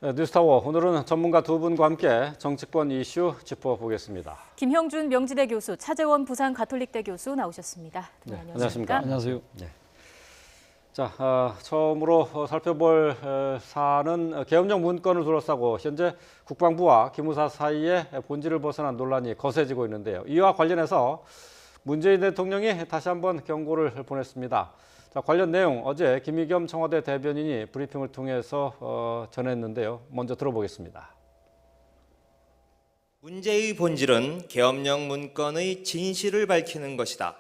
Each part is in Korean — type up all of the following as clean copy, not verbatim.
네, 뉴스타워 오늘은 전문가 두 분과 함께 정치권 이슈 짚어보겠습니다. 김형준 명지대 교수, 차재원 부산 가톨릭대 교수 나오셨습니다. 네, 안녕하십니까? 안녕하세요. 네. 자, 처음으로 살펴볼 사안은 계엄령 문건을 둘러싸고 현재 국방부와 기무사 사이에 본질을 벗어난 논란이 거세지고 있는데요. 이와 관련해서 문재인 대통령이 다시 한번 경고를 보냈습니다. 자, 관련 내용 어제 김의겸 청와대 대변인이 브리핑을 통해서 전했는데요. 먼저 들어보겠습니다. 문제의 본질은 계엄령 문건의 진실을 밝히는 것이다.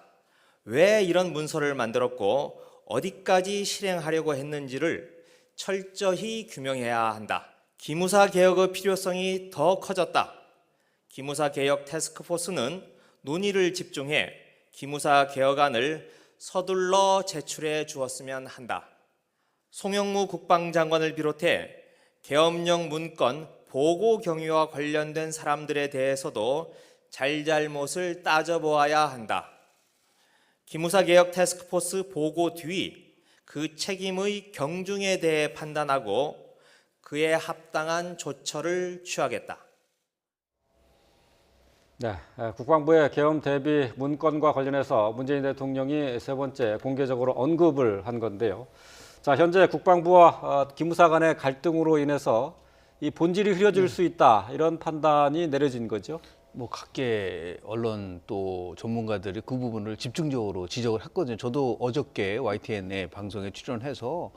왜 이런 문서를 만들었고 어디까지 실행하려고 했는지를 철저히 규명해야 한다. 기무사 개혁의 필요성이 더 커졌다. 기무사 개혁 태스크포스는 논의를 집중해 기무사 개혁안을 서둘러 제출해 주었으면 한다. 송영무 국방장관을 비롯해 계엄령 문건 보고 경위와 관련된 사람들에 대해서도 잘잘못을 따져보아야 한다. 기무사 개혁 태스크포스 보고 뒤 그 책임의 경중에 대해 판단하고 그에 합당한 조처를 취하겠다. 네, 국방부의 계엄 대비 문건과 관련해서 문재인 대통령이 세 번째 공개적으로 언급을 한 건데요. 자, 현재 국방부와 기무사 간의 갈등으로 인해서 이 본질이 흐려질 수 있다, 이런 판단이 내려진 거죠. 뭐 각계 언론 또 전문가들이 그 부분을 집중적으로 지적을 했거든요. 저도 어저께 YTN의 방송에 출연해서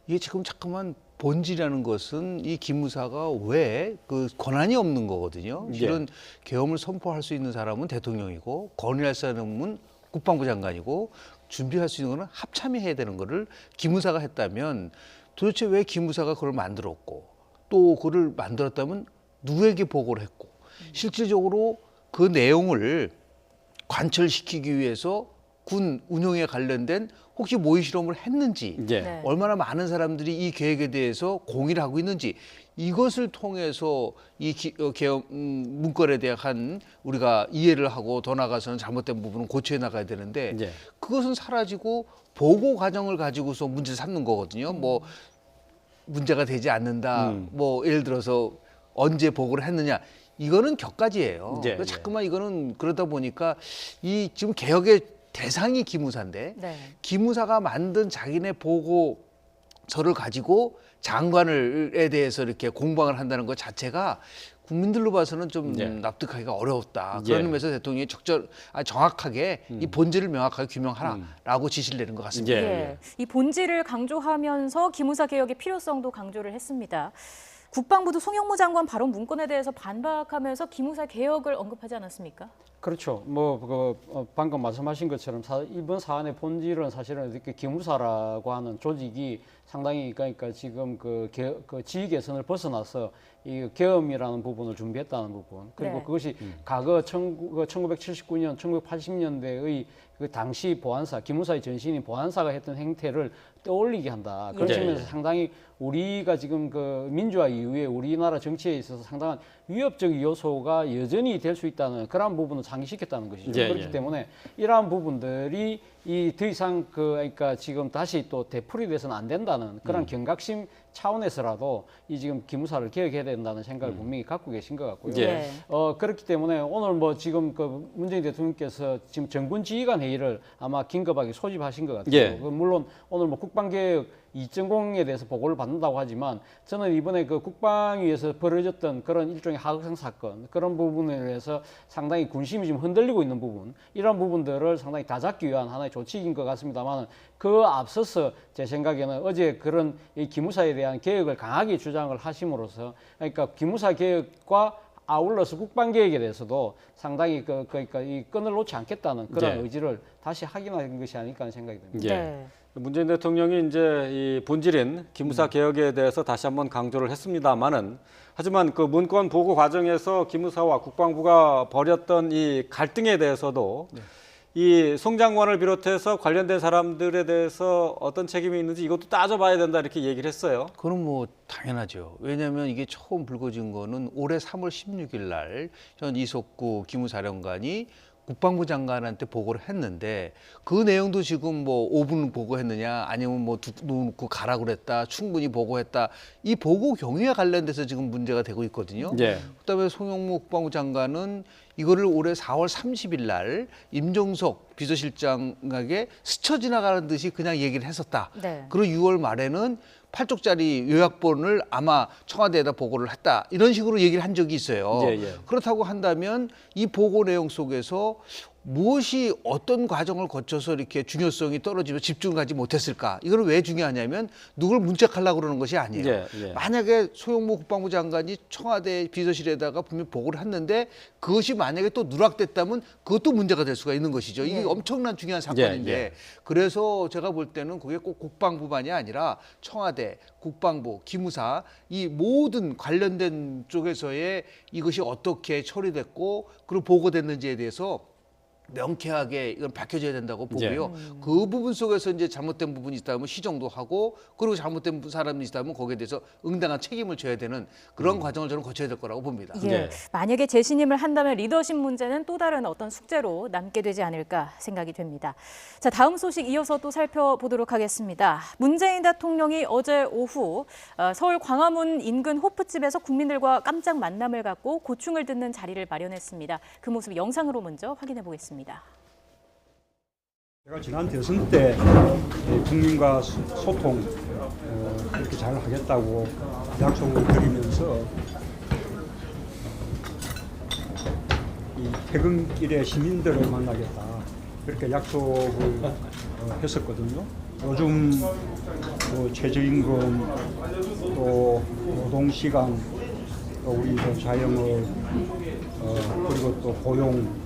이게 지금 자꾸만 본질이라는 것은 이 기무사가 왜 그 권한이 없는 거거든요. 실은 계엄을 선포할 수 있는 사람은 대통령이고 건의할 사람은 국방부 장관이고 준비할 수 있는 거는 합참이 해야 되는 거를 기무사가 했다면 도대체 왜 기무사가 그걸 만들었고 또 그걸 만들었다면 누구에게 보고를 했고 실질적으로 그 내용을 관철시키기 위해서 군 운영에 관련된 혹시 모의 실험을 했는지 네. 얼마나 많은 사람들이 이 계획에 대해서 공의를 하고 있는지 이것을 통해서 이 계엄 문건에 대한 우리가 이해를 하고 더 나아가서는 잘못된 부분은 고쳐야 나가야 되는데 그것은 사라지고 보고 과정을 가지고서 문제를 삼는 거거든요. 뭐 문제가 되지 않는다. 뭐 예를 들어서 언제 보고를 했느냐. 이거는 격가지예요. 자꾸만 이거는 그러다 보니까 이 지금 개혁의 대상이 기무사인데 기무사가 만든 자기네 보고서를 가지고 장관을에 대해서 이렇게 공방을 한다는 것 자체가 국민들로 봐서는 좀 납득하기가 어려웠다. 그런 의미에서 대통령이 정확하게 이 본질을 명확하게 규명하라라고 지시를 내린 것 같습니다. 이 본질을 강조하면서 기무사 개혁의 필요성도 강조를 했습니다. 국방부도 송영무 장관 발언 문건에 대해서 반박하면서 기무사 개혁을 언급하지 않았습니까? 그렇죠. 방금 말씀하신 것처럼 이번 사안의 본질은 사실은 이렇게 기무사라고 하는 조직이 상당히 그러니까 지금 그 지휘 개선을 벗어나서 이 계엄이라는 부분을 준비했다는 부분, 그리고 그것이 과거 1979년, 1980년대의 그 당시 보안사, 기무사의 전신인 보안사가 했던 행태를 떠올리게 한다. 그런 측면에서 상당히 우리가 지금 그 민주화 이후에 우리나라 정치에 있어서 상당한 위협적 요소가 여전히 될 수 있다는 그런 부분을 상기시켰다는 것이죠. 그렇기 때문에 이러한 부분들이 더 이상 그러니까 지금 다시 또 되풀이 돼서는 안 된다는 그런 경각심 차원에서라도 이 지금 기무사를 개혁해야 된다는 생각을 분명히 갖고 계신 것 같고요. 그렇기 때문에 오늘 뭐 지금 그 문재인 대통령께서 지금 정군 지휘관 회의를 아마 긴급하게 소집하신 것 같아요. 물론 오늘 뭐 국방개혁 2.0에 대해서 보고를 받는다고 하지만 저는 이번에 그 국방위에서 벌어졌던 그런 일종의 하극상 사건 그런 부분에 대해서 상당히 군심이 지금 흔들리고 있는 부분, 이런 부분들을 상당히 다잡기 위한 하나의 조치인 것 같습니다만 그 앞서서 제 생각에는 어제 그런 이 기무사에 대한 개혁을 강하게 주장을 하심으로써 그러니까 기무사 개혁과 아울러서 국방개혁에 대해서도 상당히 그러니까 이 끈을 놓지 않겠다는 그런 의지를 다시 확인한 것이 아닐까 하는 생각이 듭니다. 문재인 대통령이 이제 이 본질인 기무사 개혁에 대해서 다시 한번 강조를 했습니다만은 하지만 그 문건 보고 과정에서 기무사와 국방부가 벌였던 이 갈등에 대해서도 이 송 장관을 비롯해서 관련된 사람들에 대해서 어떤 책임이 있는지 이것도 따져봐야 된다 이렇게 얘기를 했어요. 그건 뭐 당연하죠. 왜냐하면 이게 처음 불거진 거는 올해 3월 16일 날 현 이석구 기무사령관이 국방부 장관한테 보고를 했는데 그 내용도 지금 뭐 5분 보고했느냐 아니면 뭐 놓고 가라 그랬다 충분히 보고했다 이 보고 경위와 관련돼서 지금 문제가 되고 있거든요. 예. 그다음에 송영무 국방부 장관은 이거를 올해 4월 30일 날 임종석 비서실장에게 스쳐 지나가는 듯이 그냥 얘기를 했었다. 네. 그리고 6월 말에는 8쪽짜리 요약본을 아마 청와대에다 보고를 했다. 이런 식으로 얘기를 한 적이 있어요. 예, 예. 그렇다고 한다면 이 보고 내용 속에서 무엇이 어떤 과정을 거쳐서 이렇게 중요성이 떨어지며 집중하지 못했을까? 이걸 왜 중요하냐면 누굴 문책하려고 그러는 것이 아니에요. 예, 예. 만약에 소영무 국방부 장관이 청와대 비서실에다가 분명히 보고를 했는데 그것이 만약에 또 누락됐다면 그것도 문제가 될 수가 있는 것이죠. 이게 예. 엄청난 중요한 사건인데 예. 그래서 제가 볼 때는 그게 꼭 국방부만이 아니라 청와대, 국방부, 기무사 이 모든 관련된 쪽에서의 이것이 어떻게 처리됐고 그리고 보고됐는지에 대해서 명쾌하게 이건 밝혀져야 된다고 보고요. 그 부분 속에서 이제 잘못된 부분이 있다면 시정도 하고 그리고 잘못된 사람이 있다면 거기에 대해서 응당한 책임을 져야 되는 그런 과정을 저는 거쳐야 될 거라고 봅니다. 예. 네. 만약에 재신임을 한다면 리더십 문제는 또 다른 어떤 숙제로 남게 되지 않을까 생각이 됩니다. 자, 다음 소식 이어서 또 살펴보도록 하겠습니다. 문재인 대통령이 어제 오후 서울 광화문 인근 호프집에서 국민들과 깜짝 만남을 갖고 고충을 듣는 자리를 마련했습니다. 그 모습 영상으로 먼저 확인해 보겠습니다. 제가 지난 대선 때 국민과 소통 그렇게 잘 하겠다고 약속을 드리면서 이 퇴근길에 시민들을 만나겠다 그렇게 약속을 했었거든요. 요즘 뭐 최저임금 또 노동시간 또 우리 자영업 그리고 또 고용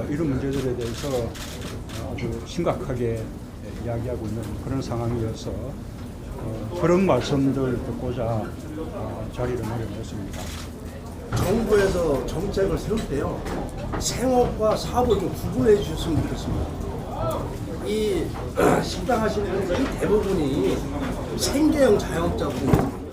이런 문제들에 대해서 아주 심각하게 이야기하고 있는 그런 상황이어서 그런 말씀들 듣고자 자리를 마련했습니다. 정부에서 정책을 세울 때요, 생업과 사업을 좀 구분해 주셨으면 좋겠습니다. 이 식당 하시는 분들이 대부분이 생계형 자영업자분들.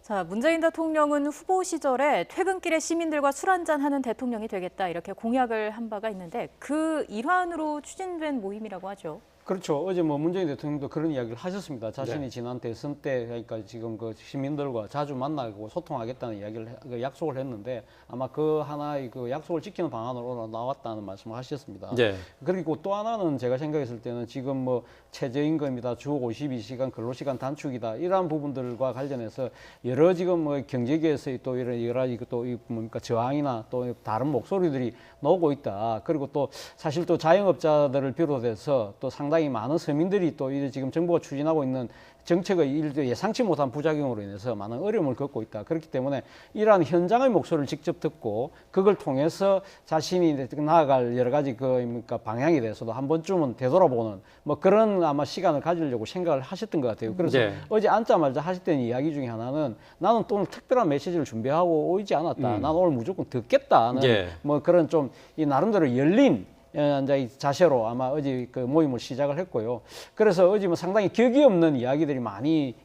자, 문재인 대통령은 후보 시절에 퇴근길에 시민들과 술 한잔하는 대통령이 되겠다 이렇게 공약을 한 바가 있는데 그 일환으로 추진된 모임이라고 하죠. 그렇죠. 어제 뭐 문재인 대통령도 그런 이야기를 하셨습니다. 자신이 지난 대선 때 그러니까 지금 그 시민들과 자주 만나고 소통하겠다는 이야기를 약속을 했는데 아마 그 하나의 그 약속을 지키는 방안으로 나왔다는 말씀을 하셨습니다. 네. 그리고 또 하나는 제가 생각했을 때는 지금 뭐 최저임금이다, 주 52시간 근로시간 단축이다 이러한 부분들과 관련해서 여러 지금 뭐 경제계에서의 또 이런 여러 가지 또 뭡니까 저항이나 또 다른 목소리들이 나오고 있다. 그리고 또 사실 또 자영업자들을 비롯해서 또 상당히 많은 서민들이 또 지금 정부가 추진하고 있는 정책의 일도 예상치 못한 부작용으로 인해서 많은 어려움을 겪고 있다. 그렇기 때문에 이러한 현장의 목소리를 직접 듣고 그걸 통해서 자신이 나아갈 여러 가지 그러니까 방향에 대해서도 한 번쯤은 되돌아보는 뭐 그런 아마 시간을 가지려고 생각을 하셨던 것 같아요. 그래서 네. 어제 앉자마자 하셨던 이야기 중에 하나는 나는 또 오늘 특별한 메시지를 준비하고 오지 않았다. 나는 오늘 무조건 듣겠다는 예. 뭐 그런 좀 이 나름대로 열린 이제 자세로 아마 어제 그 모임을 시작을 했고요. 그래서 어제 뭐 상당히 격이 없는 이야기들이 많이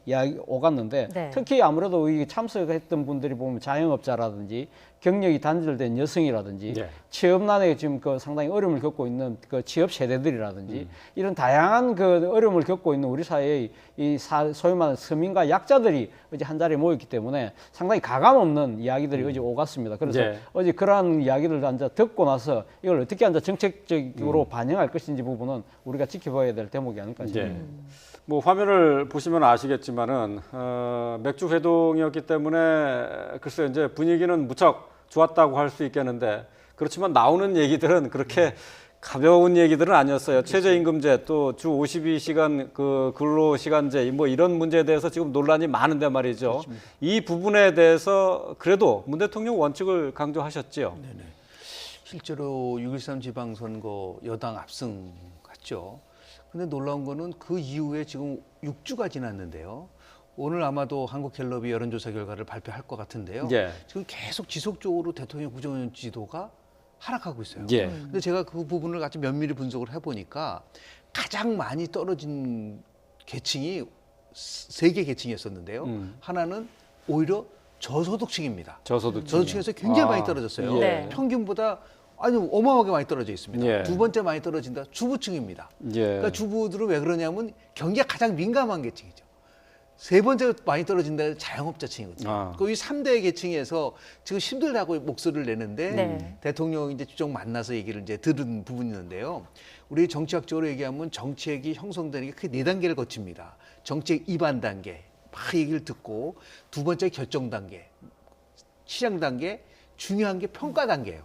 오갔는데 네. 특히 아무래도 이 참석했던 분들이 보면 자영업자라든지 경력이 단절된 여성이라든지 네. 취업난에 지금 그 상당히 어려움을 겪고 있는 그 취업 세대들이라든지 이런 다양한 그 어려움을 겪고 있는 우리 사회의 이 소위 말하는 서민과 약자들이 어제 한 자리에 모였기 때문에 상당히 가감 없는 이야기들이 어제 오갔습니다. 그래서 네. 어제 그러한 이야기를 앉아 듣고 나서 이걸 어떻게 앉아 정책적으로 반영할 것인지 부분은 우리가 지켜봐야 될 대목이 아닐까 싶습니다. 네. 뭐 화면을 보시면 아시겠지만은 맥주 회동이었기 때문에 글쎄 이제 분위기는 무척 좋았다고 할 수 있겠는데 그렇지만 나오는 얘기들은 그렇게 가벼운 얘기들은 아니었어요. 최저임금제 또 주 52시간 그 근로시간제 뭐 이런 문제에 대해서 지금 논란이 많은데 말이죠. 그렇습니다. 이 부분에 대해서 그래도 문 대통령 원칙을 강조하셨지요. 네네. 실제로 6.13 지방선거 여당 압승 같죠. 근데 놀라운 거는 그 이후에 지금 6주가 지났는데요. 오늘 아마도 한국갤럽이 여론조사 결과를 발표할 것 같은데요. 예. 지금 계속 지속적으로 대통령 구정 지도가 하락하고 있어요. 예. 근데 제가 그 부분을 같이 면밀히 분석을 해보니까 가장 많이 떨어진 계층이 3개 계층이었었는데요. 하나는 오히려 저소득층입니다. 저소득층. 저소득층에서 굉장히 많이 떨어졌어요. 네. 평균보다 아니 어마어마하게 많이 떨어져 있습니다. 예. 두 번째 많이 떨어진다. 주부층입니다. 예. 그러니까 주부들은 왜 그러냐면 경기가 가장 민감한 계층이죠. 세 번째 많이 떨어진다 자영업자층이거든요. 아. 그 이 3대 계층에서 지금 힘들다고 목소리를 내는데 네. 대통령이 이제 쭉 만나서 얘기를 이제 들은 부분이 있는데요. 우리 정치학적으로 얘기하면 정책이 형성되는 게 크게 4단계를 거칩니다. 정책 입안 단계, 막 얘기를 듣고 두 번째 결정 단계, 실행 단계, 중요한 게 평가 단계예요.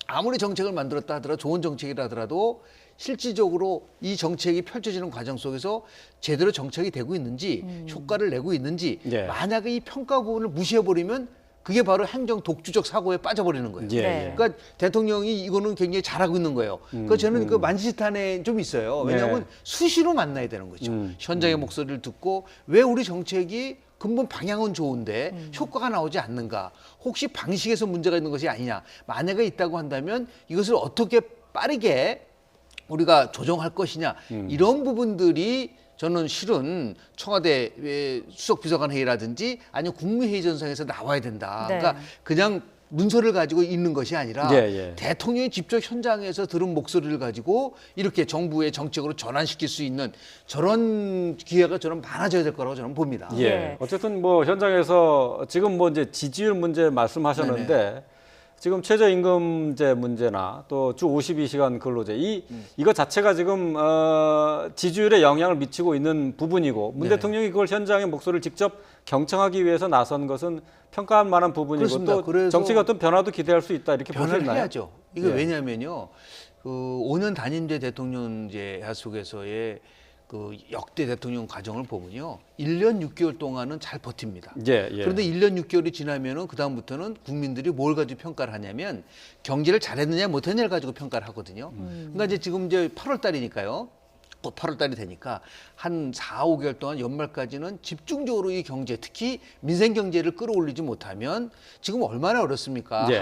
아무리 정책을 만들었다 하더라도 좋은 정책이라 하더라도 실질적으로 이 정책이 펼쳐지는 과정 속에서 제대로 정책이 되고 있는지 효과를 내고 있는지 예. 만약에 이 평가 부분을 무시해버리면 그게 바로 행정 독주적 사고에 빠져버리는 거예요. 예. 네. 그러니까 대통령이 이거는 굉장히 잘하고 있는 거예요. 그러니까 저는 그 만지탄에 좀 있어요. 왜냐하면 네. 수시로 만나야 되는 거죠. 현장의 목소리를 듣고 왜 우리 정책이 근본 방향은 좋은데 효과가 나오지 않는가? 혹시 방식에서 문제가 있는 것이 아니냐? 만약에 있다고 한다면 이것을 어떻게 빠르게 우리가 조정할 것이냐? 이런 부분들이 저는 실은 청와대 수석 비서관 회의라든지 아니면 국무회의 전선에서 나와야 된다. 네. 그러니까 그냥 문서를 가지고 있는 것이 아니라 예, 예. 대통령이 직접 현장에서 들은 목소리를 가지고 이렇게 정부의 정책으로 전환시킬 수 있는 저런 기회가 저는 많아져야 될 거라고 저는 봅니다. 예. 예. 어쨌든 뭐 현장에서 지금 뭐 이제 지지율 문제 말씀하셨는데 지금 최저임금제 문제나 또 주 52시간 근로제 이거 자체가 지금 지지율에 영향을 미치고 있는 부분이고 문 네네. 대통령이 그걸 현장의 목소리를 직접 경청하기 위해서 나선 것은 평가할 만한 부분이고 그렇습니다. 또 그래서 정책의 어떤 변화도 기대할 수 있다 이렇게 변화를 보시나요? 해야죠. 이거 예. 왜냐면요. 그 5년 단임제 대통령제 속에서의 그 역대 대통령 과정을 보면요. 1년 6개월 동안은 잘 버팁니다. 예, 예. 그런데 1년 6개월이 지나면은 그다음부터는 국민들이 뭘 가지고 평가를 하냐면 경제를 잘했느냐 못했느냐를 가지고 평가를 하거든요. 그러니까 이제 지금 이제 8월 달이니까요. 곧 8월 달이 되니까 한 4, 5개월 동안 연말까지는 집중적으로 이 경제, 특히 민생 경제를 끌어올리지 못하면 지금 얼마나 어렵습니까? 예.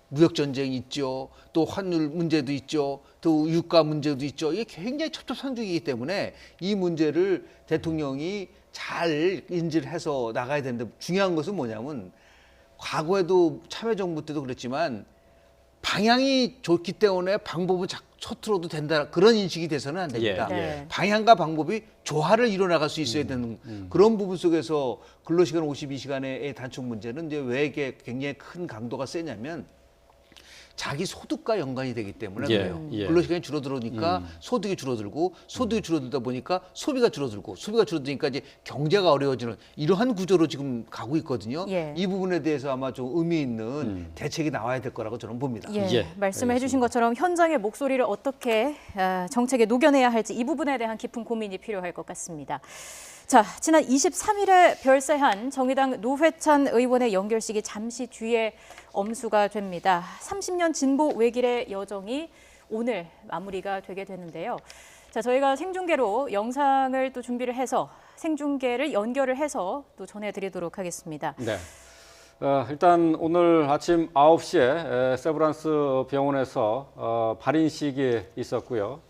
무역 전쟁이 있죠. 또 환율 문제도 있죠. 또 유가 문제도 있죠. 이게 굉장히 첩첩산중이기 때문에 이 문제를 대통령이 잘 인지를 해서 나가야 되는데 중요한 것은 뭐냐면 과거에도 참여정부 때도 그랬지만 방향이 좋기 때문에 방법은 서툴러도 된다 그런 인식이 돼서는 안 됩니다. 예, 예. 네. 방향과 방법이 조화를 이뤄나갈 수 있어야 되는 그런 부분 속에서 근로시간 52시간의 단축 문제는 이제 왜 이게 굉장히 큰 강도가 세냐면 자기 소득과 연관이 되기 때문에 예, 그래요. 예. 근로시간이 줄어들으니까 소득이 줄어들고 소득이 줄어들다 보니까 소비가 줄어들고 소비가 줄어드니까 이제 경제가 어려워지는 이러한 구조로 지금 가고 있거든요. 예. 이 부분에 대해서 아마 좀 의미 있는 대책이 나와야 될 거라고 저는 봅니다. 예, 예, 말씀해 주신 것처럼 현장의 목소리를 어떻게 정책에 녹여내야 할지 이 부분에 대한 깊은 고민이 필요할 것 같습니다. 자, 지난 23일에 별세한 정의당 노회찬 의원의 연결식이 잠시 뒤에 엄수가 됩니다. 30년 진보 외길의 여정이 오늘 마무리가 되게 되는데요. 자, 저희가 생중계로 영상을 또 준비를 해서 생중계를 연결을 해서 또 전해드리도록 하겠습니다. 네. 일단 오늘 아침 9시에 세브란스 병원에서 발인식이 있었고요.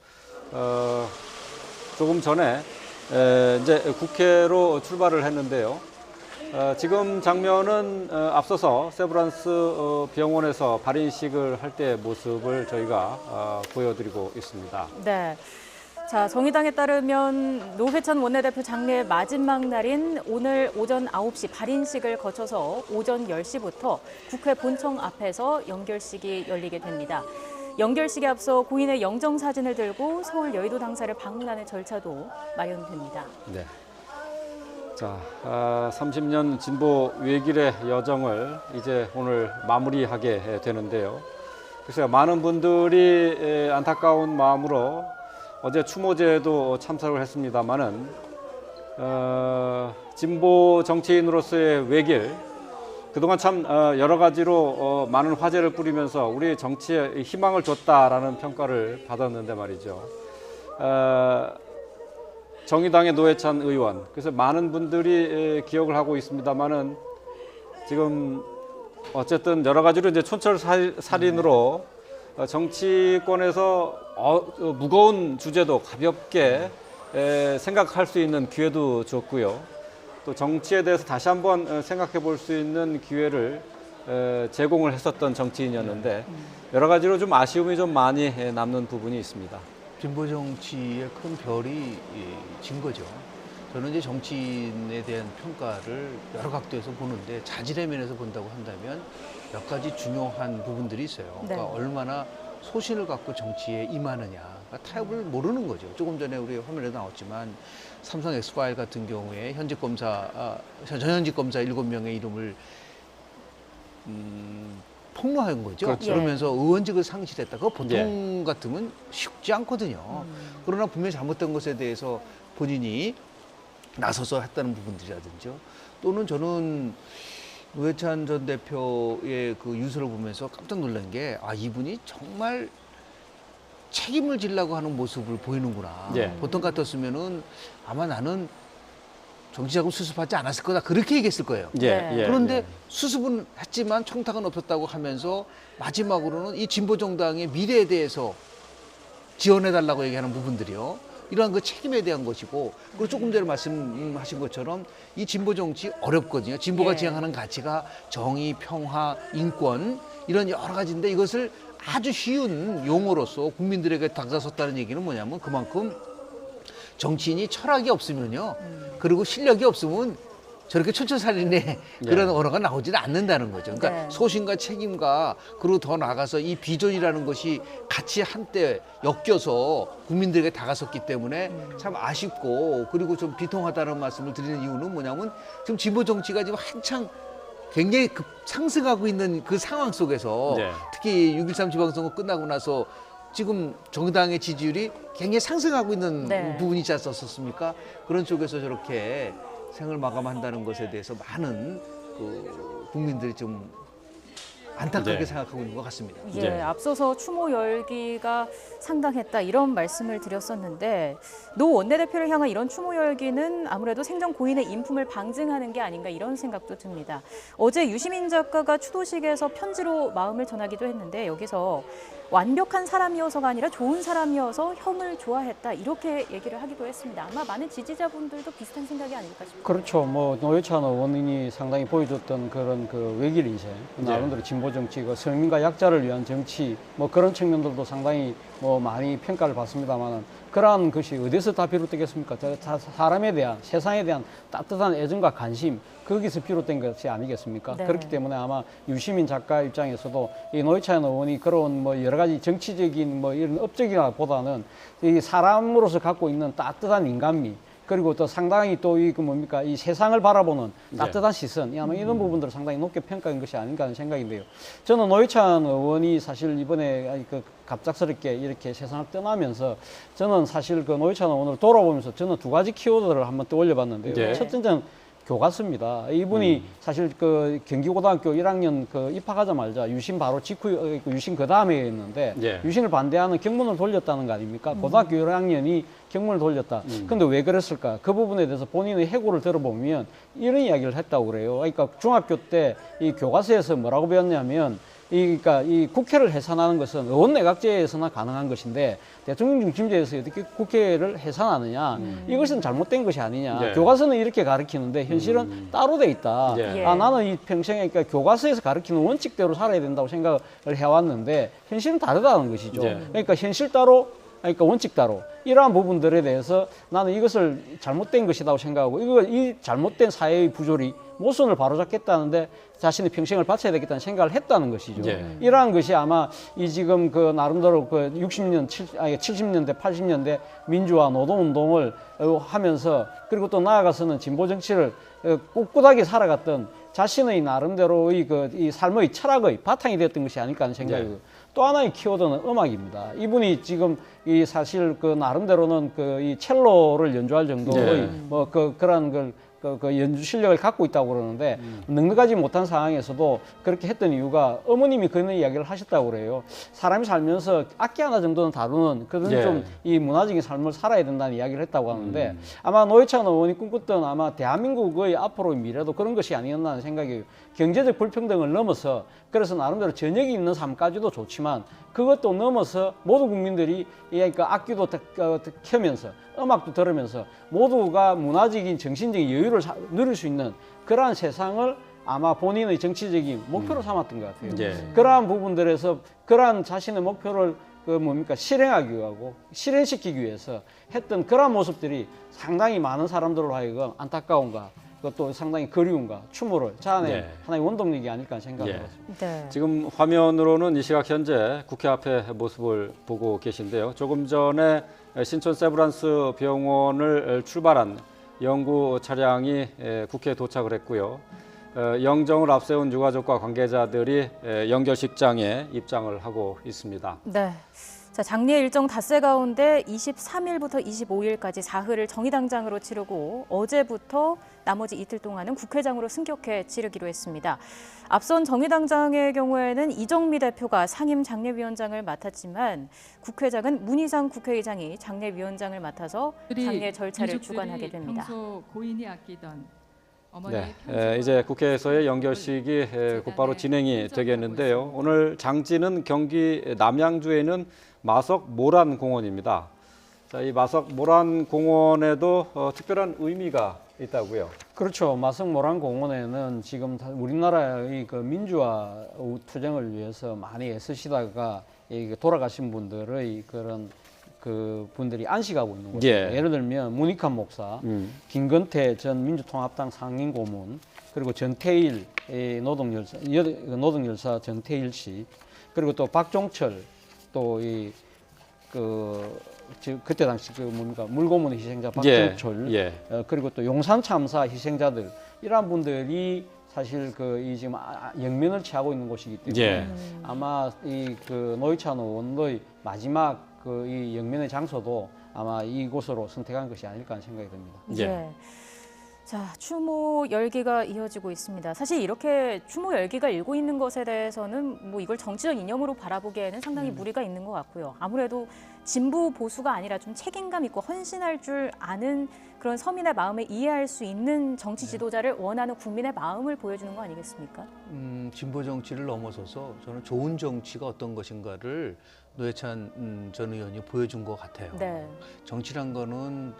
조금 전에 이제 국회로 출발을 했는데요. 지금 장면은 앞서서 세브란스 병원에서 발인식을 할 때의 모습을 저희가 보여드리고 있습니다. 네. 자, 정의당에 따르면 노회찬 원내대표 장례 마지막 날인 오늘 오전 9시 발인식을 거쳐서 오전 10시부터 국회 본청 앞에서 연결식이 열리게 됩니다. 연결식에 앞서 고인의 영정사진을 들고 서울 여의도 당사를 방문하는 절차도 마련됩니다. 네. 자, 30년 진보 외길의 여정을 이제 오늘 마무리하게 되는데요. 글쎄요, 많은 분들이 안타까운 마음으로 어제 추모제에도 참석을 했습니다마는 진보 정치인으로서의 외길 그동안 참 여러 가지로 많은 화제를 뿌리면서 우리 정치에 희망을 줬다라는 평가를 받았는데 말이죠. 정의당의 노회찬 의원, 그래서 많은 분들이 기억을 하고 있습니다만은 지금 어쨌든 여러 가지로 이제 촌철살인으로 정치권에서 무거운 주제도 가볍게 생각할 수 있는 기회도 줬고요. 또 정치에 대해서 다시 한번 생각해 볼 수 있는 기회를 제공을 했었던 정치인이었는데 여러 가지로 좀 아쉬움이 좀 많이 남는 부분이 있습니다. 진보 정치의 큰 별이 진 거죠. 저는 이제 정치인에 대한 평가를 여러 각도에서 보는데 자질의 면에서 본다고 한다면 몇 가지 중요한 부분들이 있어요. 그러니까 네. 얼마나 소신을 갖고 정치에 임하느냐. 그러니까 타협을 모르는 거죠. 조금 전에 우리 화면에 나왔지만 삼성 엑스파일 같은 경우에 전현직 검사 7명의 이름을 폭로한 거죠. 그렇죠. 그러면서 의원직을 상실했다. 그거 보통 같으면 쉽지 않거든요. 그러나 분명히 잘못된 것에 대해서 본인이 나서서 했다는 부분들이라든지 또는 저는 노회찬 전 대표의 그 유서를 보면서 깜짝 놀란 게 이분이 정말 책임을 지려고 하는 모습을 보이는구나. 예. 보통 같았으면은 아마 나는 정치자금 수습하지 않았을 거다. 그렇게 얘기했을 거예요. 네. 그런데 수습은 했지만 청탁은 없었다고 하면서 마지막으로는 이 진보정당의 미래에 대해서 지원해달라고 얘기하는 부분들이요. 이러한 그 책임에 대한 것이고, 그리고 조금 전에 말씀하신 것처럼 이 진보 정치 어렵거든요. 진보가 예. 지향하는 가치가 정의, 평화, 인권 이런 여러 가지인데 이것을 아주 쉬운 용어로서 국민들에게 다가섰다는 얘기는 뭐냐면 그만큼 정치인이 철학이 없으면요. 그리고 실력이 없으면 저렇게 촌철살인의 그런 언어가 나오지는 않는다는 거죠. 그러니까 네. 소신과 책임과 그리고 더 나아가서 이 비전이라는 것이 같이 한때 엮여서 국민들에게 다가섰기 때문에 참 아쉽고 그리고 좀 비통하다는 말씀을 드리는 이유는 뭐냐면 지금 진보 정치가 지금 한창 굉장히 상승하고 있는 그 상황 속에서 네. 특히 6.13 지방선거 끝나고 나서 지금 정당의 지지율이 굉장히 상승하고 있는 네. 부분이 있지 않았습니까? 그런 쪽에서 저렇게 생을 마감한다는 것에 대해서 많은 그 국민들이 좀 안타깝게 네. 생각하고 있는 것 같습니다. 예, 네. 앞서서 추모 열기가 상당했다 이런 말씀을 드렸었는데 노 원내대표를 향한 이런 추모 열기는 아무래도 생전 고인의 인품을 방증하는 게 아닌가 이런 생각도 듭니다. 어제 유시민 작가가 추도식에서 편지로 마음을 전하기도 했는데 여기서 완벽한 사람이어서가 아니라 좋은 사람이어서 형을 좋아했다 이렇게 얘기를 하기도 했습니다. 아마 많은 지지자분들도 비슷한 생각이 아닐까 싶습니다. 그렇죠. 뭐 노회찬 의원이 상당히 보여줬던 그런 그 외길 인생, 나름대로 진보 정치, 그 서민과 약자를 위한 정치, 뭐 그런 측면들도 상당히 뭐 많이 평가를 받습니다만은 그러한 것이 어디서 다 비롯되겠습니까? 사람에 대한, 세상에 대한 따뜻한 애정과 관심, 거기서 비롯된 것이 아니겠습니까? 네. 그렇기 때문에 아마 유시민 작가 입장에서도 이 노회찬 의원이 그런 뭐 여러 가지 정치적인 뭐 이런 업적이라보다는 이 사람으로서 갖고 있는 따뜻한 인간미, 그리고 또 상당히 또 이 그 뭡니까 이 세상을 바라보는 따뜻한 시선, 아마 이런 부분들을 상당히 높게 평가한 것이 아닌가 하는 생각인데요. 저는 노회찬 의원이 사실 이번에 그 갑작스럽게 이렇게 세상을 떠나면서 저는 사실 그 노회찬 의원을 돌아보면서 저는 두 가지 키워드를 한번 떠올려봤는데요. 네. 첫 번째는 교과서입니다. 이분이 사실 그 경기고등학교 1학년 그 입학하자마자 유신 바로 직후 유신 그 다음에였는데 예. 유신을 반대하는 경문을 돌렸다는 거 아닙니까? 고등학교 1학년이 경문을 돌렸다. 근데 왜 그랬을까? 그 부분에 대해서 본인의 해고를 들어보면 이런 이야기를 했다고 그래요. 그러니까 중학교 때 이 교과서에서 뭐라고 배웠냐면 그러니까 이 국회를 해산하는 것은 의원 내각제에서나 가능한 것인데 대통령 중심제에서 어떻게 국회를 해산하느냐 이것은 잘못된 것이 아니냐. 네. 교과서는 이렇게 가르치는데 현실은 따로 돼 있다. 예. 나는 이 평생에 그러니까 교과서에서 가르치는 원칙대로 살아야 된다고 생각을 해왔는데 현실은 다르다는 것이죠. 네. 그러니까 현실 따로 그러니까 원칙 따로 이러한 부분들에 대해서 나는 이것을 잘못된 것이라고 생각하고 이 잘못된 사회의 부조리 모순을 바로잡겠다는데 자신의 평생을 바쳐야 되겠다는 생각을 했다는 것이죠. 예. 이러한 것이 아마 이 지금 그 나름대로 그 70년대, 80년대 민주화 노동운동을 하면서 그리고 또 나아가서는 진보 정치를 꿋꿋하게 살아갔던 자신의 나름대로의 이 삶의 철학의 바탕이 되었던 것이 아닐까 하는 생각이고요. 네. 또 하나의 키워드는 음악입니다. 이분이 지금 이 사실 그 나름대로는 그 이 첼로를 연주할 정도의 네. 뭐 그런 걸 그 연주 실력을 갖고 있다고 그러는데 넉넉하지 못한 상황에서도 그렇게 했던 이유가 어머님이 그런 이야기를 하셨다고 그래요. 사람이 살면서 악기 하나 정도는 다루는 그런 예. 좀 이 문화적인 삶을 살아야 된다는 이야기를 했다고 하는데 아마 노회찬 의원이 꿈꿨던 아마 대한민국의 앞으로의 미래도 그런 것이 아니었나 하는 생각이에요. 경제적 불평등을 넘어서 그래서 나름대로 저녁이 있는 삶까지도 좋지만 그것도 넘어서 모든 국민들이 그러니까 악기도 켜면서 음악도 들으면서 모두가 문화적인 정신적인 여유를 누릴 수 있는 그러한 세상을 아마 본인의 정치적인 목표로 삼았던 것 같아요. 예. 그러한 부분들에서 그러한 자신의 목표를 실행하기 위하고 실현시키기 위해서 했던 그러한 모습들이 상당히 많은 사람들로 하여금 안타까움과 그것도 상당히 그리움과 추모를 자아낸 예. 하나의 원동력이 아닐까 생각합니다. 네. 지금 화면으로는 이 시각 현재 국회 앞의 모습을 보고 계신데요. 조금 전에 신촌 세브란스 병원을 출발한 연구 차량이 국회에 도착을 했고요. 영정을 앞세운 유가족과 관계자들이 영결식장에 입장을 하고 있습니다. 네. 자, 장례 일정 닷새 가운데 23일부터 25일까지 사흘을 정의당장으로 치르고 어제부터 나머지 이틀 동안은 국회장으로 승격해 치르기로 했습니다. 앞선 정의당장의 경우에는 이정미 대표가 상임 장례위원장을 맡았지만 국회장은 문희상 국회의장이 장례위원장을 맡아서 장례 절차를 주관하게 됩니다. 평소 고인이 아끼던 네, 이제 국회에서의 연결식이 곧바로 진행이 되겠는데요. 오늘 장지는 경기 남양주에 있는 마석 모란공원입니다. 자, 이 마석 모란공원에도 특별한 의미가 있다고요. 그렇죠. 마석 모란공원에는 지금 우리나라의 그 민주화 투쟁을 위해서 많이 애쓰시다가 돌아가신 분들의 그런 그 분들이 안식하고 있는 곳이에요. 예. 예를 들면 문익환 목사, 김건태 전 민주통합당 상임고문, 그리고 전태일 노동열사 전태일 씨, 그리고 또 박종철 또 그때 당시 물고문 희생자 박종철, 그리고 또 용산 참사 희생자들 이러한 분들이 사실 지금 영면을 취하고 있는 곳이기 때문에 아마 노회찬 의원의 마지막 이 영면의 장소도 아마 이곳으로 선택한 것이 아닐까 하는 생각이 듭니다. 네. 자, 추모 열기가 이어지고 있습니다. 사실 이렇게 추모 열기가 일고 있는 것에 대해서는 뭐 이걸 정치적 이념으로 바라보기에는 상당히 무리가 있는 것 같고요. 아무래도 진보 보수가 아니라 좀 책임감 있고 헌신할 줄 아는 그런 서민의 마음을 이해할 수 있는 정치 지도자를 원하는 국민의 마음을 보여주는 거 아니겠습니까? 진보 정치를 넘어서서 저는 좋은 정치가 어떤 것인가를 노회찬 전 의원이 보여준 것 같아요. 네. 정치란 거는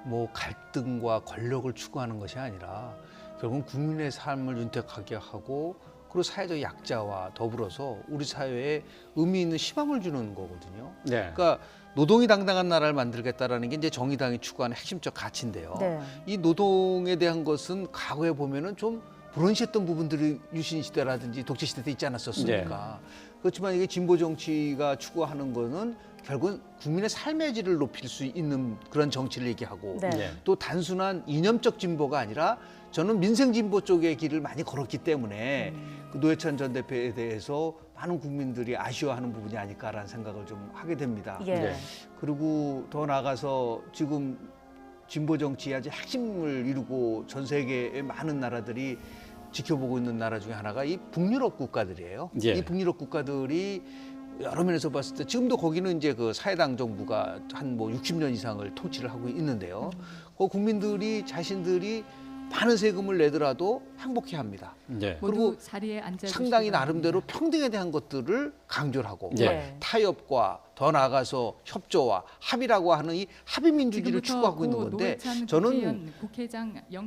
뭐 갈등과 권력을 추구하는 것이 아니라 결국은 국민의 삶을 윤택하게 하고 그리고 사회적 약자와 더불어서 우리 사회에 의미 있는 희망을 주는 거거든요. 네. 그러니까 노동이 당당한 나라를 만들겠다라는 게 이제 정의당이 추구하는 핵심적 가치인데요. 네. 이 노동에 대한 것은 과거에 보면은 좀 불온시했던 부분들이 유신 시대라든지 독재 시대 때 있지 않았었습니까? 그렇지만 이게 진보 정치가 추구하는 거는 결국은 국민의 삶의 질을 높일 수 있는 그런 정치를 얘기하고 네. 또 단순한 이념적 진보가 아니라 저는 민생 진보 쪽의 길을 많이 걸었기 때문에 그 노회찬 전 대표에 대해서 많은 국민들이 아쉬워하는 부분이 아닐까라는 생각을 좀 하게 됩니다. 예. 그리고 더 나아가서 지금 진보 정치의 아주 핵심을 이루고 전 세계의 많은 나라들이 지켜보고 있는 나라 중에 하나가 이 북유럽 국가들이에요. 이 북유럽 국가들이 여러 면에서 봤을 때 지금도 거기는 이제 그 사회당 정부가 한 60년 이상을 통치를 하고 있는데요. 그 국민들이 자신들이 많은 세금을 내더라도 행복해합니다. 그리고 자리에 앉아 상당히 나름대로 평등에 대한 것들을 강조를 하고 타협과 더 나아가서 협조와 합의라고 하는 이 합의 민주주의를 추구하고 있는 건데 저는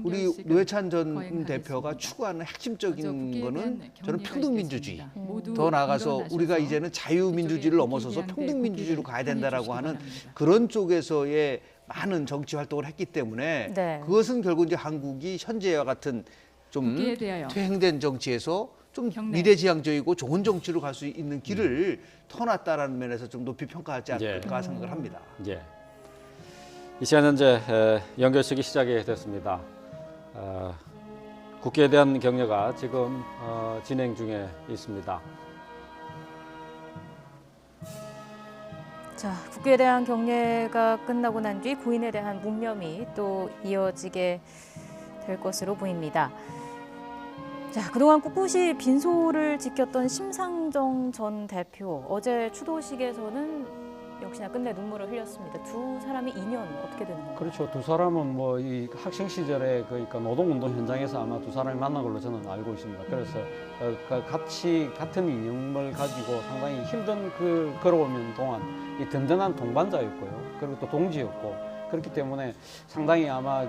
우리 노회찬 전 대표가 추구하는 핵심적인 거는 저는 평등민주주의 더 나아가서 우리가 이제는 자유민주주의를 넘어서서 평등민주주의로 가야 된다라고 하는 그런 쪽에서의 많은 정치 활동을 했기 때문에 그것은 결국 이제 한국이 현재와 같은 좀 퇴행된 정치에서 좀 미래지향적이고 좋은 정치로 갈 수 있는 길을 터놨다라는 면에서 좀 높이 평가하지 않을까 생각을 합니다. 이 시간 현재 연결식이 시작이 됐습니다. 국회에 대한 격려가 지금 진행 중에 있습니다. 자, 국회에 대한 경례가 끝나고 난 뒤 고인에 대한 묵념이 또 이어지게 될 것으로 보입니다. 자, 그동안 꿋꿋이 빈소를 지켰던 심상정 전 대표, 어제 추도식에서는 역시나 끝내 눈물을 흘렸습니다. 두 사람의 인연 어떻게 되는 건가요? 그렇죠. 두 사람은 이 학생 시절에 그러니까 노동운동 현장에서 아마 두 사람이 만난 걸로 저는 알고 있습니다. 그래서 같은 이념을 가지고 상당히 힘든 걸어오는 동안 이 든든한 동반자였고요. 그리고 또 동지였고 그렇기 때문에 상당히 아마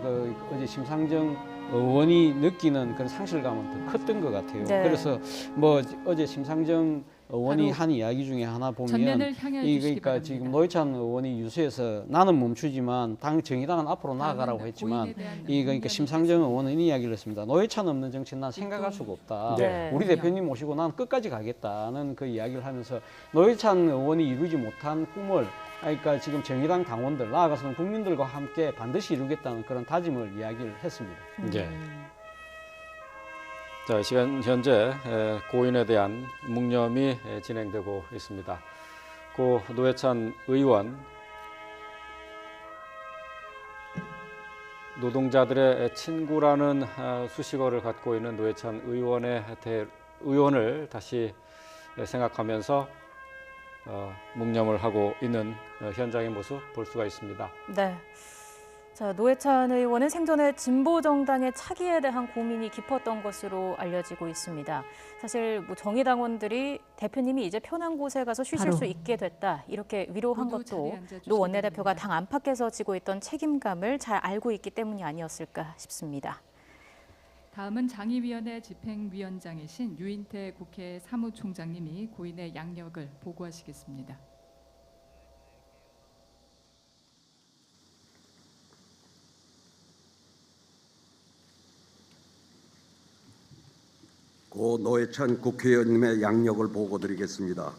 어제 심상정 의원이 느끼는 그런 상실감은 더 컸던 것 같아요. 네. 그래서 뭐 어제 심상정 의원이 바로 한 이야기 중에 하나 보면 전면을 향해 주시기 그러니까 바랍니다. 지금 노회찬 의원이 유세에서 나는 멈추지만 정의당은 앞으로 나아가라고 다음은 했지만 고인에 대한 그러니까 문제를 심상정 의원은 이 이야기를 했습니다. 노회찬 없는 정치는 난 생각할 수가 없다. 네. 우리 대표님 모시고 난 끝까지 가겠다는 그 이야기를 하면서 노회찬 의원이 이루지 못한 꿈을 그러니까 지금 정의당 당원들 나아가서는 국민들과 함께 반드시 이루겠다는 그런 다짐을 이야기를 했습니다. 예. 자, 시간 현재 고인에 대한 묵념이 진행되고 있습니다. 고 노회찬 의원, 노동자들의 친구라는 수식어를 갖고 있는 노회찬 의원을 다시 생각하면서 묵념을 하고 있는 현장의 모습 볼 수가 있습니다. 네. 자, 노회찬 의원은 생전에 진보정당의 차기에 대한 고민이 깊었던 것으로 알려지고 있습니다. 사실 뭐 정의당원들이 대표님이 이제 편한 곳에 가서 쉬실 수 있게 됐다 이렇게 위로한 모두 것도 자리에 앉아주시기 노 원내대표가 바랍니다. 당 안팎에서 지고 있던 책임감을 잘 알고 있기 때문이 아니었을까 싶습니다. 다음은 장의위원회 집행위원장이신 유인태 국회 사무총장님이 고인의 양력을 보고하시겠습니다. 고 노회찬 국회의원님의 양력을 보고드리겠습니다.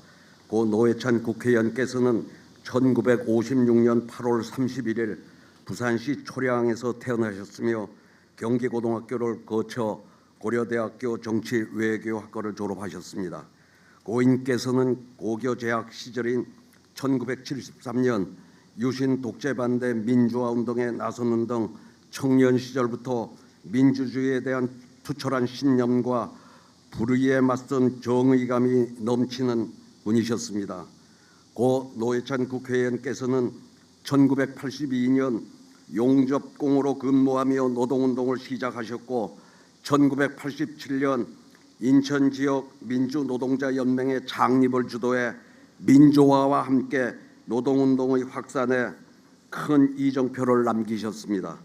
고 노회찬 국회의원께서는 1956년 8월 31일 부산시 초량에서 태어나셨으며 경기고등학교를 거쳐 고려대학교 정치외교학과를 졸업하셨습니다. 고인께서는 고교 재학 시절인 1973년 유신 독재 반대 민주화 운동에 나서는 등 청년 시절부터 민주주의에 대한 투철한 신념과 불의에 맞선 정의감이 넘치는 분이셨습니다. 고 노회찬 국회의원께서는 1982년 용접공으로 근무하며 노동운동을 시작하셨고 1987년 인천 지역 민주노동자연맹의 창립을 주도해 민주화와 함께 노동운동의 확산에 큰 이정표를 남기셨습니다.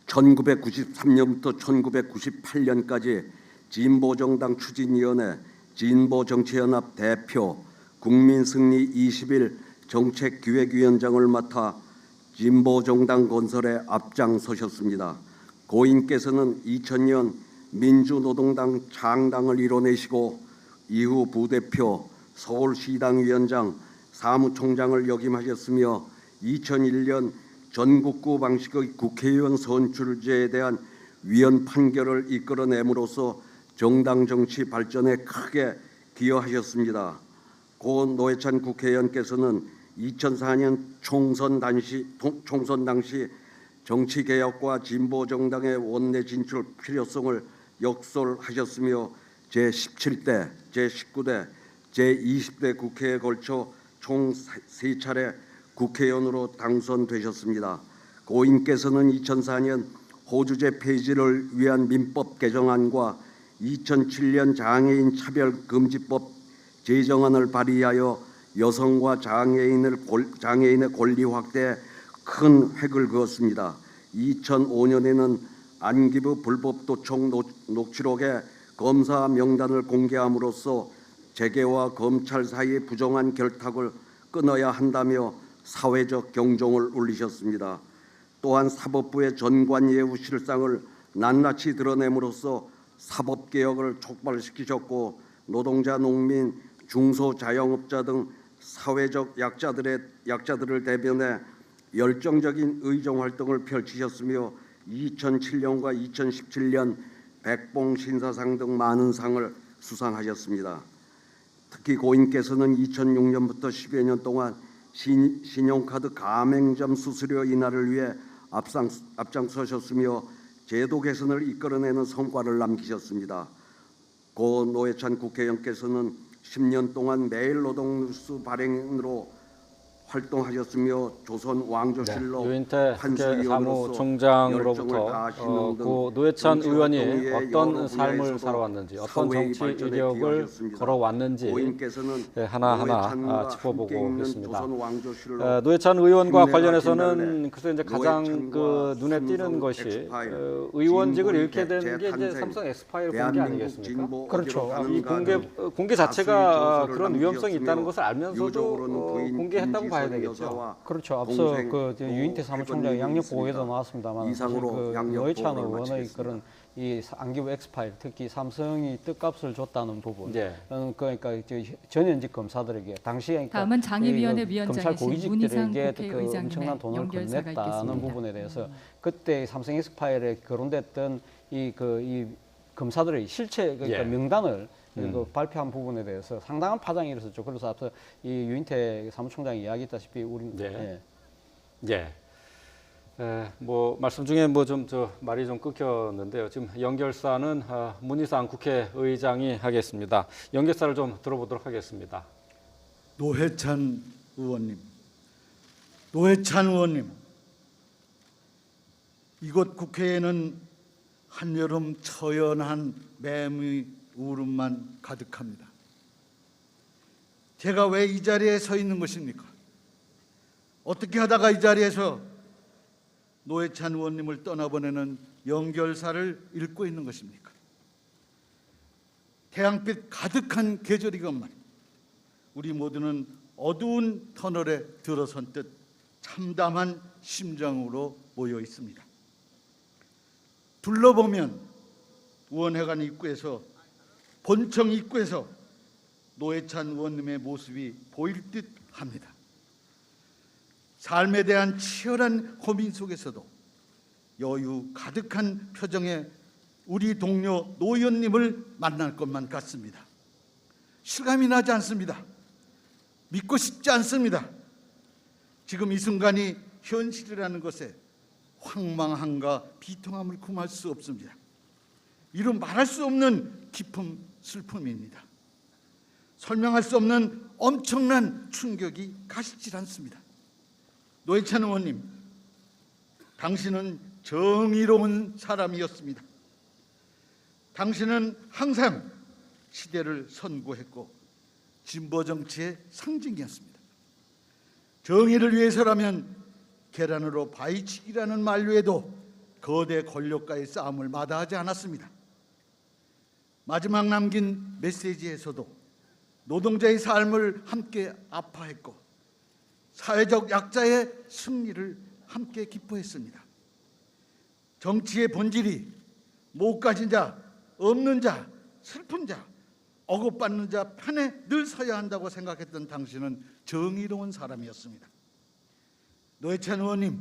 1993년부터 1998년까지 진보정당 추진위원회 진보정치연합 대표, 국민승리 20일 정책기획위원장을 맡아 진보정당 건설에 앞장서셨습니다. 고인께서는 2000년 민주노동당 창당을 이뤄내시고 이후 부대표, 서울시당위원장, 사무총장을 역임하셨으며 2001년 전국구 방식의 국회의원 선출제에 대한 위헌 판결을 이끌어냄으로써 정당 정치 발전에 크게 기여하셨습니다. 고 노회찬 국회의원께서는 2004년 총선 당시 정치개혁과 진보정당의 원내 진출 필요성을 역설하셨으며 제17대, 제19대, 제20대 국회에 걸쳐 총 3차례 국회의원으로 당선되셨습니다. 고인께서는 2004년 호주제 폐지를 위한 민법 개정안과 2007년 장애인 차별금지법 제정안을 발의하여 여성과 장애인의 권리 확대에 큰 획을 그었습니다. 2005년에는 안기부 불법 도청 녹취록의 검사 명단을 공개함으로써 재계와 검찰 사이의 부정한 결탁을 끊어야 한다며 사회적 경종을 울리셨습니다. 또한 사법부의 전관예우 실상을 낱낱이 드러냄으로써 사법개혁을 촉발시키셨고 노동자, 농민, 중소자영업자 등 사회적 약자들을 대변해 열정적인 의정활동을 펼치셨으며 2007년과 2017년 백봉신사상 등 많은 상을 수상하셨습니다. 특히 고인께서는 2006년부터 10여 년 동안 신용카드 가맹점 수수료 인하를 위해 앞장서셨으며 제도 개선을 이끌어내는 성과를 남기셨습니다. 고 노회찬 국회의원께서는 10년 동안 매일 노동뉴스 발행으로 활동하셨으며 조선 왕조실로 유인태 국회 판서위원으로서 사무총장으로부터 열정을 다하시는 등 고 노회찬 정치 의원이 활동의 어떤 여러 삶을 분야에서도 살아왔는지, 어떤 사회의 정치 발전에 이력을 기여하셨습니다. 걸어왔는지 고인께서는 하나하나 노회찬과 짚어보고 함께 있는 있습니다. 조선 왕조실로 노회찬 의원과 힘내가 관련해서는 진달래, 글쎄 이제 가장 그 노회찬과 눈에 띄는 삼성 것이 엑스파일, 의원직을 진보의 잃게 된 게 이제 재탄생, 삼성 엑스파일 공개 대한민국 아니겠습니까? 진보 그렇죠. 어디로 이 가는가는 공개 자체가 다수의 그런 조서를 위험성이 있다는 남기셨으며 것을 알면서도 유족으로는 부인 공개했다고 봐야 김지선 되겠죠. 여사와 그렇죠. 앞서 동생 그 유인태 사무총장 해건님이 양력 있습니다. 보고에도 나왔습니다만 이상으로 그 양력 노회찬 보고를 의원의 마치겠습니다. 그런 이 안기부 엑스파일, 특히 삼성이 뜻값을 줬다는 부분, 예. 그러니까 전현직 검사들에게 당시에 그러니까 다음은 장의위원회 이 위원장이신 검찰 문희상 고위직들에게 국회의장님의 엄청난 돈을 연결사가 건넸다는 있겠습니다. 부분에 대해서 그때 삼성 엑스파일에 거론됐던 이 검사들의 실체 그러니까 예. 명단을 발표한 부분에 대해서 상당한 파장이 일었었죠. 그래서 앞서 이 유인태 사무총장이 이야기했다시피 우리는 네. 예. 뭐 말씀 중에 뭐 좀 말이 좀 끊겼는데요. 지금 연결사는 문희상 국회의장이 하겠습니다. 연결사를 좀 들어보도록 하겠습니다. 노회찬 의원님, 이곳 국회에는 한여름 처연한 매의 울음만 가득합니다. 제가 왜 이 자리에 서 있는 것입니까? 어떻게 하다가 이 자리에서 노회찬 의원님을 떠나보내는 연결사를 읽고 있는 것입니까? 태양빛 가득한 계절이건만 우리 모두는 어두운 터널에 들어선 듯 참담한 심정으로 모여 있습니다. 둘러보면 의원회관 입구에서 본청 입구에서 노회찬 의원님의 모습이 보일 듯 합니다. 삶에 대한 치열한 고민 속에서도 여유 가득한 표정의 우리 동료 노 의원님을 만날 것만 같습니다. 실감이 나지 않습니다. 믿고 싶지 않습니다. 지금 이 순간이 현실이라는 것에 황망함과 비통함을 금할 수 없습니다. 이루 말할 수 없는 깊은 슬픔입니다. 설명할 수 없는 엄청난 충격이 가시질 않습니다. 노회찬 의원님, 당신은 정의로운 사람이었습니다. 당신은 항상 시대를 선구했고 진보 정치의 상징이었습니다. 정의를 위해서라면 계란으로 바위치기라는 말 외에도 거대 권력과의 싸움을 마다하지 않았습니다. 마지막 남긴 메시지에서도 노동자의 삶을 함께 아파했고 사회적 약자의 승리를 함께 기뻐했습니다. 정치의 본질이 못 가진 자, 없는 자, 슬픈 자, 억압받는 자 편에 늘 서야 한다고 생각했던 당신은 정의로운 사람이었습니다. 노회찬 의원님,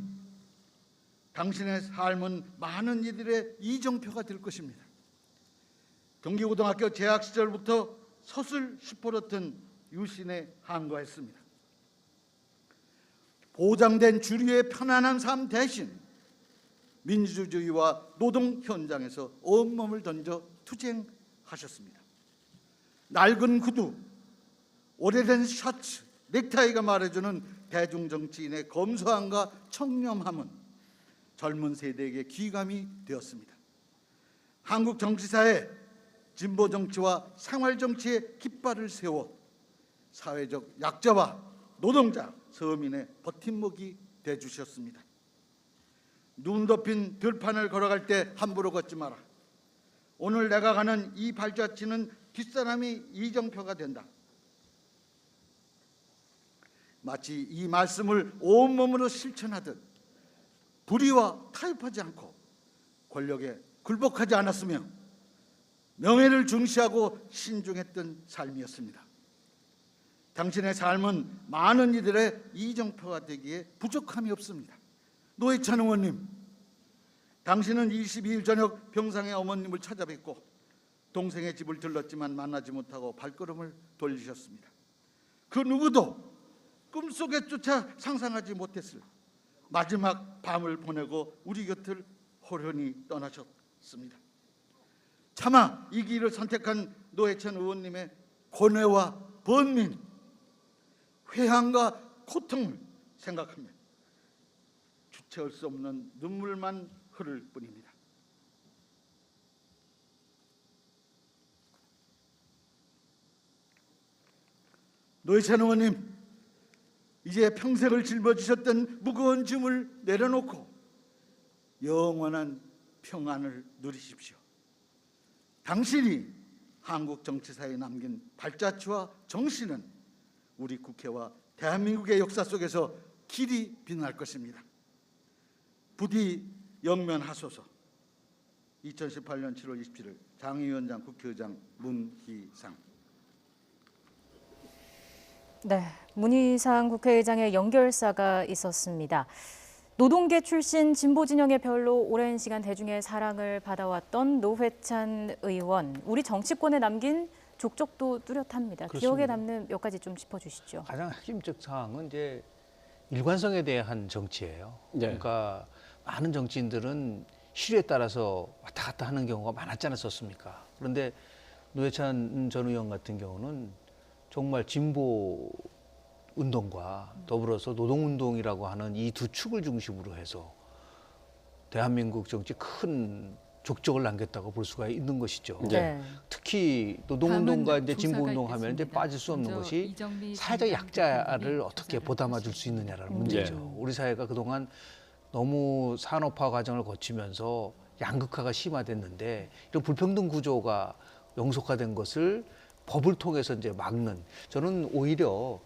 당신의 삶은 많은 이들의 이정표가 될 것입니다. 경기고등학교 재학 시절부터 서술 슈퍼로튼 유신에 항거했습니다. 보장된 주류의 편안한 삶 대신 민주주의와 노동 현장에서 온몸을 던져 투쟁하셨습니다. 낡은 구두, 오래된 셔츠, 넥타이가 말해주는 대중정치인의 검소함과 청렴함은 젊은 세대에게 귀감이 되었습니다. 한국 정치사에 진보 정치와 생활 정치의 깃발을 세워 사회적 약자와 노동자, 서민의 버팀목이 되주셨습니다. 눈 덮인 들판을 걸어갈 때 함부로 걷지 마라. 오늘 내가 가는 이 발자취는 뒷사람이 이정표가 된다. 마치 이 말씀을 온몸으로 실천하듯 불의와 타협하지 않고 권력에 굴복하지 않았으며 명예를 중시하고 신중했던 삶이었습니다. 당신의 삶은 많은 이들의 이정표가 되기에 부족함이 없습니다. 노회찬 의원님, 당신은 22일 저녁 병상의 어머님을 찾아뵙고 동생의 집을 들렀지만 만나지 못하고 발걸음을 돌리셨습니다. 그 누구도 꿈속에조차 상상하지 못했을 마지막 밤을 보내고 우리 곁을 호련히 떠나셨습니다. 차마 이 길을 선택한 노회찬 의원님의 고뇌와 번민, 회한과 고통을 생각하며 주체할 수 없는 눈물만 흐를 뿐입니다. 노회찬 의원님, 이제 평생을 짊어지셨던 무거운 짐을 내려놓고 영원한 평안을 누리십시오. 당신이 한국 정치사에 남긴 발자취와 정신은 우리 국회와 대한민국의 역사 속에서 길이 빛날 것입니다. 부디 영면하소서. 2018년 7월 27일 장의원장 국회의장 문희상. 네, 문희상 국회의장의 연결사가 있었습니다. 노동계 출신 진보 진영의 별로 오랜 시간 대중의 사랑을 받아왔던 노회찬 의원, 우리 정치권에 남긴 족적도 뚜렷합니다. 그렇습니다. 기억에 남는 몇 가지 좀 짚어주시죠. 가장 핵심적 사항은 이제 일관성에 대한 정치예요. 네. 그러니까 많은 정치인들은 시류에 따라서 왔다 갔다 하는 경우가 많았지 않았었습니까? 그런데 노회찬 전 의원 같은 경우는 정말 진보 운동과 더불어서 노동운동이라고 하는 이 두 축을 중심으로 해서 대한민국 정치 큰 족적을 남겼다고 볼 수가 있는 것이죠. 네. 특히 노동운동과 이제 조사가 진보운동 하면 이제 있겠습니다. 빠질 수 없는 먼저 것이 이정미 사회적 전 약자를 대표님이 어떻게 조사를 보담아 줄 수 있느냐라는 하셨습니다. 문제죠. 우리 사회가 그동안 너무 산업화 과정을 거치면서 양극화가 심화됐는데 이런 불평등 구조가 영속화된 것을 법을 통해서 이제 막는, 저는 오히려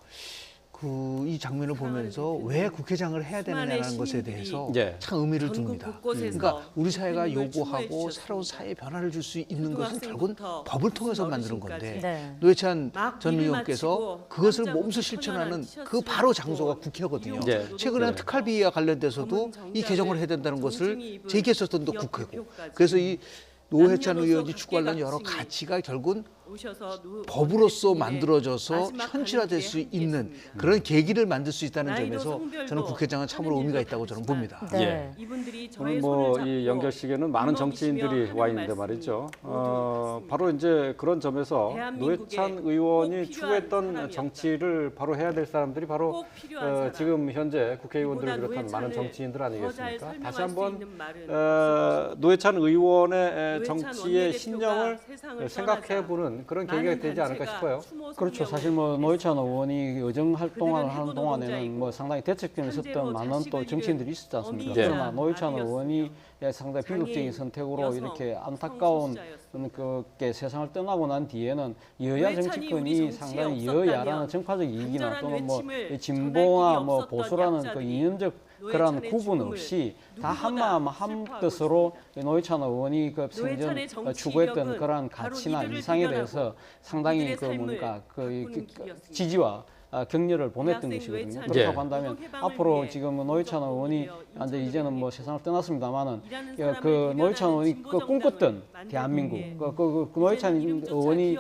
이 장면을 보면서 왜 국회장을 해야 되느냐는 것에 대해서 네. 참 의미를 둡니다. 그러니까 우리 사회가 요구하고 새로운 사회 변화를 줄 수 있는 것은 결국은 법을 통해서 만드는 건데 네. 노회찬 전 의원께서 그것을 몸소 실천하는 그 바로 장소가 국회거든요. 네. 최근에 특활비와 관련돼서도 이 개정을 해야 된다는 것을 제기했었던 도 국회고, 그래서 이 노회찬 의원이 추구하는 여러 가치가 결국은 법으로서 만들어져서 현실화될 수 있는 그런 계기를 만들 수 있다는 점에서 저는 국회장은 참으로 의미가 있다고 저는 봅니다. 네. 오늘 뭐 이 연결식에는 많은 정치인들이 와 있는데 말이죠. 바로 이제 그런 점에서 노회찬 의원이 추구했던 정치를 바로 해야 될 사람들이 바로 지금 현재 국회의원들을 비롯한 많은 정치인들 아니겠습니까? 다시 한번 노회찬 의원의 정치의 신념을 생각해보는 그런 계기가 되지 않을까 싶어요. 그렇죠. 사실 뭐 노회찬 의원이 의정 활동을 하는 동안에는 뭐 상당히 대책점에 있었던 많은 또 정치인들이 있었지 않습니까? 네. 그러나 노회찬 의원이 상당히 비극적인 선택으로 이렇게 안타까운 그게 세상을 떠나고 난 뒤에는 여야 정치권이 상당히 여야라는 정파적 이익이나 또는 뭐 진보와 뭐 보수라는 그 이념적 그런 구분 없이 다 한마음 한뜻으로 노회찬 의원이 그 생전 추구했던 그런 가치나 이상에 대해서 상당히 그 뭔가 그 지지와 격려를 보냈던 것이거든요. 그렇다고 한다면 앞으로 지금 노회찬 의원이 이제는 뭐 세상을 떠났습니다만은 그 노회찬 의원이 그 꿈꿨던 대한민국, 그 노회찬 의원이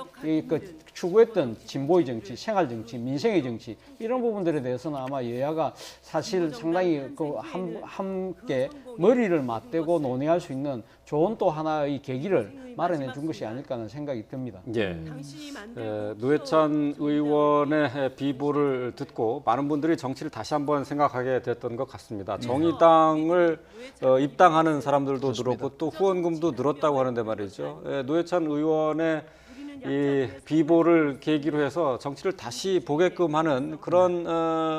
그 추구했던 진보의 정치, 생활 정치, 민생의 정치 이런 부분들에 대해서는 아마 여야가 사실 상당히 그 함께 머리를 맞대고 논의할 수 있는 좋은 또 하나의 계기를 마련해 준 것이 아닐까 하는 생각이 듭니다. 예. 노회찬 의원의 비보를 듣고 많은 분들이 정치를 다시 한번 생각하게 됐던 것 같습니다. 정의당을 입당하는 사람들도 늘었고 또 후원금도 늘었다고 하는데 말이죠. 노회찬 의원의 이 비보를 계기로 해서 정치를 다시 보게끔 하는 그런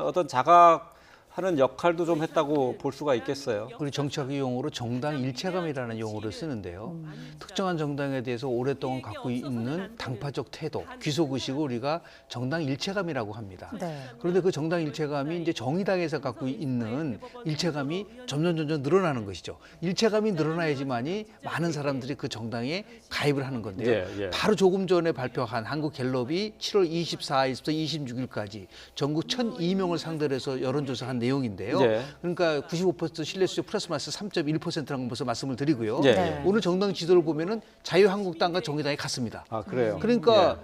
어떤 자각하는 역할도 좀 했다고 볼 수가 있겠어요. 그리고 정치학의 용어로 정당 일체감이라는 용어를 쓰는데요. 특정한 정당에 대해서 오랫동안 갖고 있는 당파적 태도, 귀속의식을 우리가 정당 일체감이라고 합니다. 네. 그런데 그 정당 일체감이 이제 정의당에서 갖고 있는 일체감이 점점 늘어나는 것이죠. 일체감이 늘어나야지만이 많은 사람들이 그 정당에 가입을 하는 건데요. 예. 바로 조금 전에 발표한 한국갤럽이 7월 24일부터 26일까지 전국 1,002명을 상대로 해서 여론조사한 내용인데요. 예. 그러니까 95% 신뢰수준 플러스 마이너스 3.1%라는 것을 말씀을 드리고요. 예. 네. 오늘 정당 지도를 보면은 자유한국당과 정의당이 같습니다. 아, 그래요? 그러니까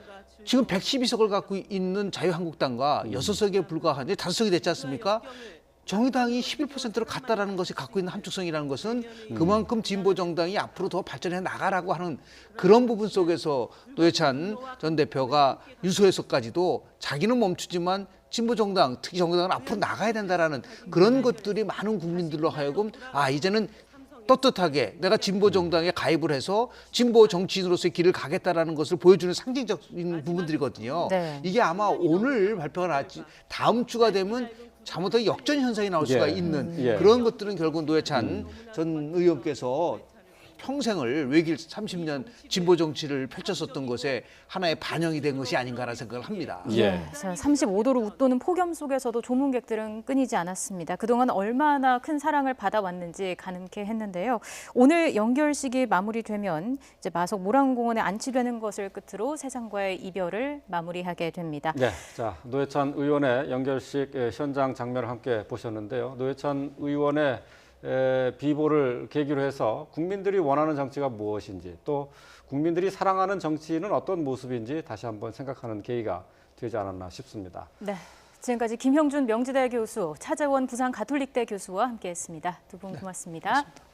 지금 112석을 갖고 있는 자유한국당과 6석에 불과한 5석이 됐지 않습니까? 정의당이 11%를 갖다라는 것이 갖고 있는 함축성이라는 것은 그만큼 진보 정당이 앞으로 더 발전해 나가라고 하는 그런 부분 속에서 노회찬 전 대표가 유소에서까지도 자기는 멈추지만 진보 정당, 특히 정당은 앞으로 나가야 된다라는 그런 것들이 많은 국민들로 하여금 이제는 떳떳하게 내가 진보 정당에 가입을 해서 진보 정치인으로서의 길을 가겠다라는 것을 보여주는 상징적인 부분들이거든요. 네. 이게 아마 오늘 발표가 나왔지 다음 주가 되면 잘못하면 역전 현상이 나올 수가 있는 그런 것들은 결국 노회찬 전 의원께서 평생을 외길 30년 진보 정치를 펼쳤었던 것에 하나의 반영이 된 것이 아닌가라는 생각을 합니다. 예. 35도로 웃도는 폭염 속에서도 조문객들은 끊이지 않았습니다. 그동안 얼마나 큰 사랑을 받아왔는지 가늠케 했는데요. 오늘 연결식이 마무리되면 이제 마석 모란공원에 안치되는 것을 끝으로 세상과의 이별을 마무리하게 됩니다. 네, 자 노회찬 의원의 연결식 현장 장면을 함께 보셨는데요. 노회찬 의원의 비보를 계기로 해서 국민들이 원하는 정치가 무엇인지 또 국민들이 사랑하는 정치는 어떤 모습인지 다시 한번 생각하는 계기가 되지 않았나 싶습니다. 네, 지금까지 김형준 명지대 교수, 차재원 부산 가톨릭대 교수와 함께했습니다. 두 분 고맙습니다. 고맙습니다.